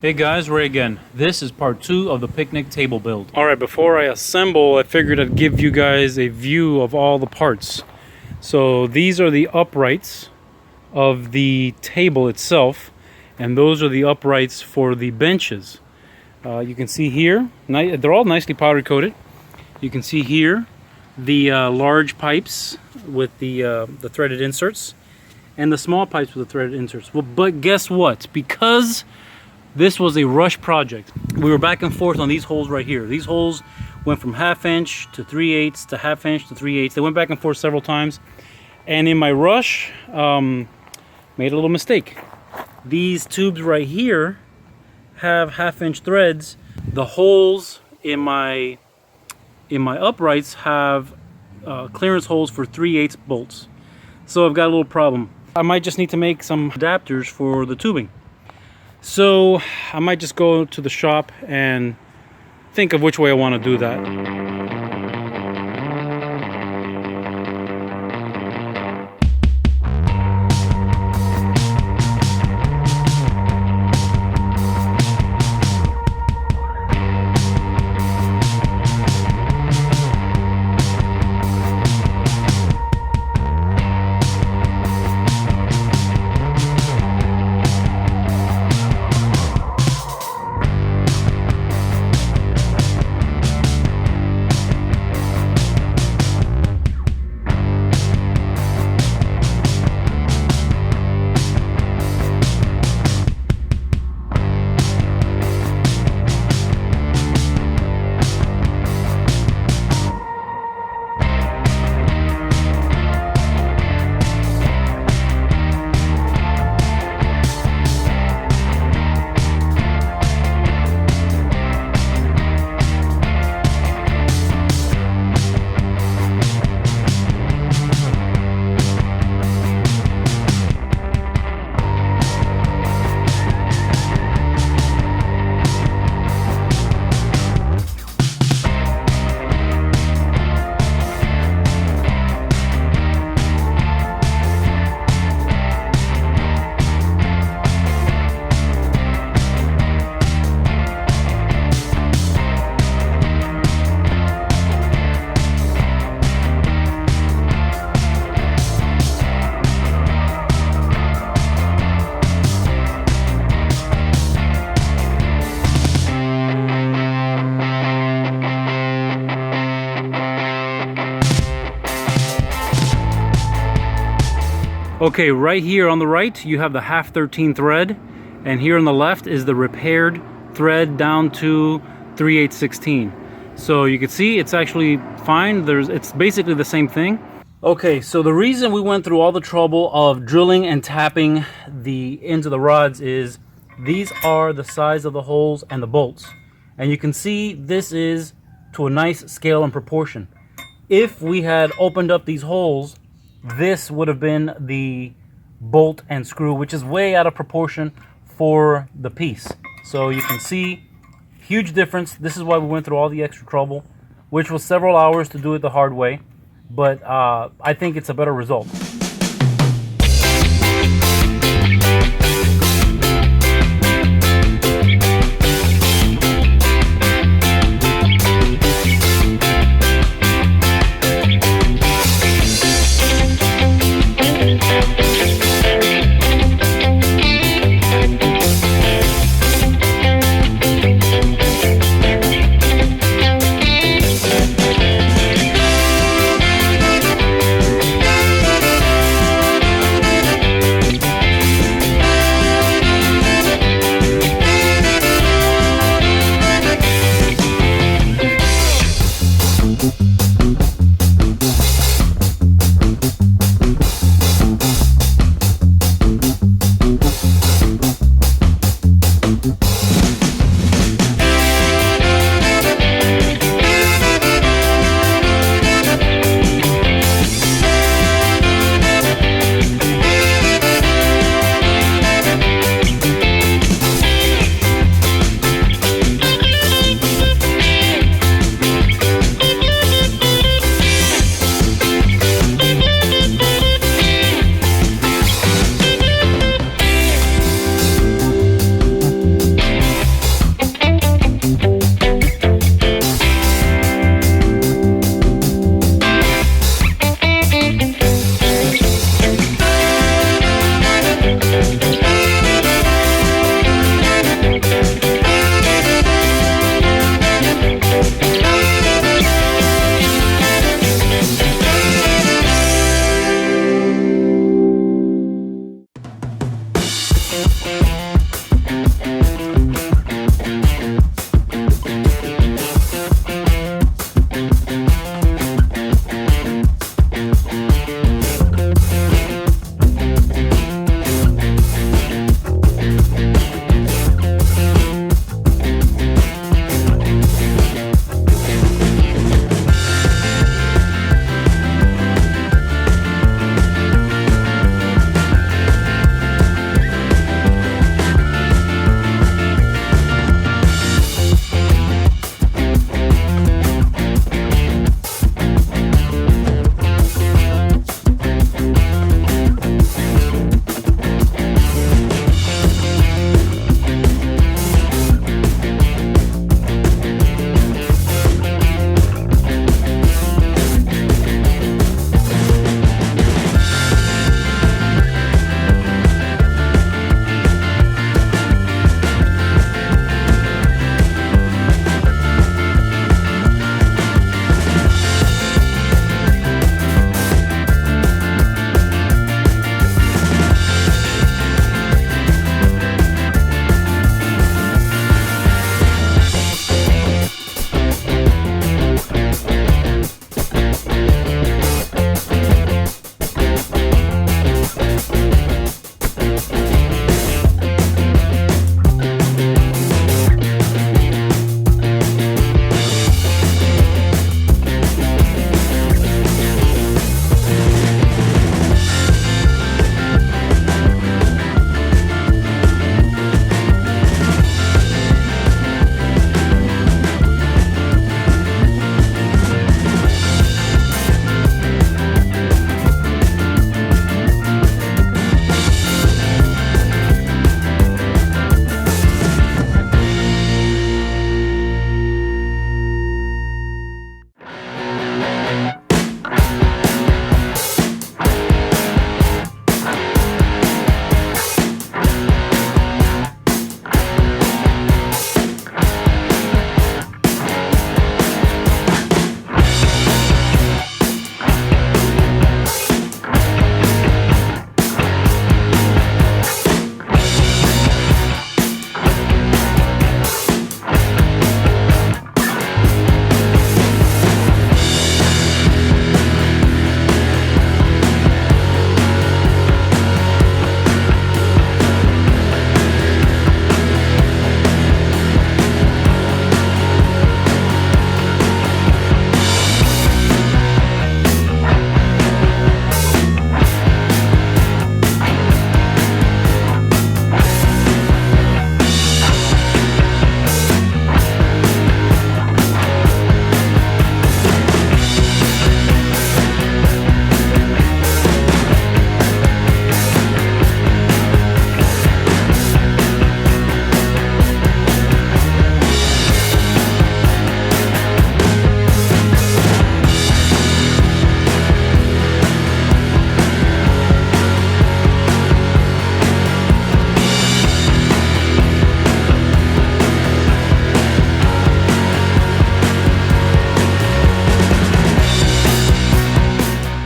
Hey guys, Ray again. This is part 2 of the picnic table build. Alright, before I assemble, I figured I'd give you guys a view of all the parts. So these are the uprights of the table itself, and those are the uprights for the benches. You can see here, they're all nicely powder coated. You can see here the large pipes with the threaded inserts, and the small pipes with the threaded inserts. Well, but guess what? Because this was a rush project, we were back and forth on these holes right here. These holes went from 1/2 inch to 3/8 to 1/2 inch to 3/8. They went back and forth several times, and in my rush made a little mistake. These tubes right here have 1/2 inch threads. The holes in my uprights have clearance holes for 3/8 bolts. So I've got a little problem. I might just need to make some adapters for the tubing. So I might just go to the shop and think of which way I want to do that. Okay, right here on the right you have the 1/2 thread, and here on the left is the repaired thread down to 3/8 16. So you can see it's actually fine. It's basically the same thing. Okay, so the reason we went through all the trouble of drilling and tapping the ends of the rods is these are the size of the holes and the bolts, and you can see this is to a nice scale and proportion. If we had opened up these holes, this would have been the bolt and screw, which is way out of proportion for the piece. So you can see, huge difference. This is why we went through all the extra trouble, which was several hours to do it the hard way, but I think it's a better result.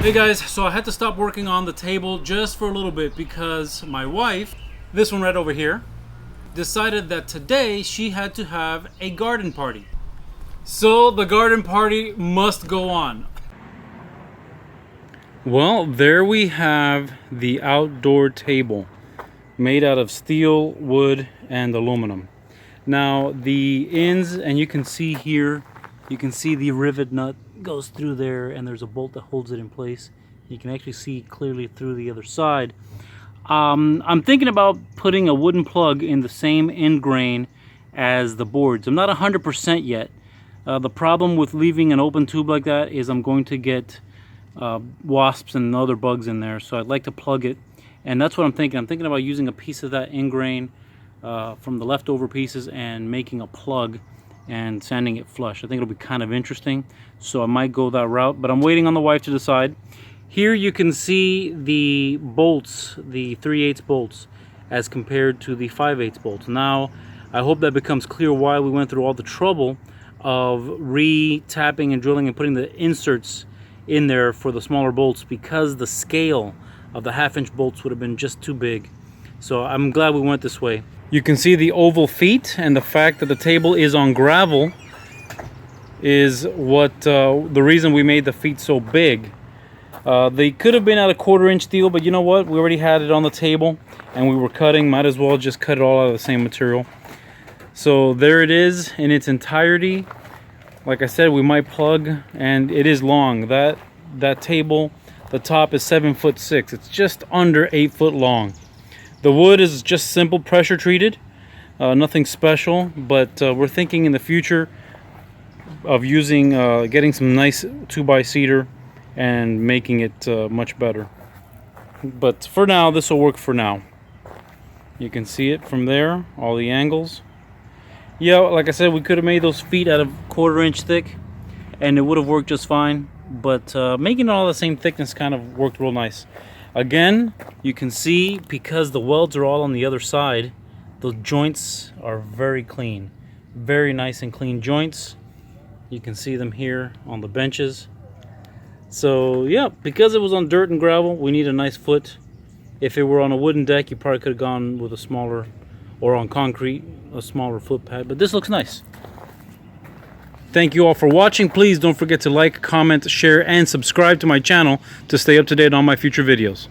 Hey guys, so I had to stop working on the table just for a little bit because my wife, this one right over here, decided that today she had to have a garden party. So the garden party must go on. Well, there we have the outdoor table made out of steel, wood, and aluminum. Now the ends, and you can see here, you can see the rivet nut goes through there and there's a bolt that holds it in place. You can actually see clearly through the other side. I'm thinking about putting a wooden plug in the same end grain as the boards. I'm not 100% yet. The problem with leaving an open tube like that is I'm going to get wasps and other bugs in there, so I'd like to plug it, and that's what I'm thinking. I'm thinking about using a piece of that end grain from the leftover pieces and making a plug and sanding it flush. I think it'll be kind of interesting, so I might go that route, but I'm waiting on the wife to decide. Here you can see the bolts, the 3/8 bolts, as compared to the 5/8 bolts. Now, I hope that becomes clear why we went through all the trouble of re-tapping and drilling and putting the inserts in there for the smaller bolts, because the scale of the 1/2-inch bolts would have been just too big. So I'm glad we went this way. You can see the oval feet, and the fact that the table is on gravel is what the reason we made the feet so big. They could have been at a 1/4-inch steel, but you know what? We already had it on the table and we were cutting. Might as well just cut it all out of the same material. So there it is in its entirety. Like I said, we might plug, and it is long. That table, the top is 7'6". It's just under 8 foot long. The wood is just simple pressure treated, nothing special, but we're thinking in the future of using, getting some nice 2x cedar and making it much better. But for now, this will work for now. You can see it from there, all the angles. Yeah, like I said, we could have made those feet out of 1/4-inch thick and it would have worked just fine, but making it all the same thickness kind of worked real nice. Again, you can see, because the welds are all on the other side, the joints are very clean, very nice and clean joints. You can see them here on the benches. So yeah, because it was on dirt and gravel, we need a nice foot. If it were on a wooden deck, you probably could have gone with a smaller, or on concrete, a smaller foot pad, but this looks nice. Thank you all for watching. Please don't forget to like, comment, share, and subscribe to my channel to stay up to date on my future videos.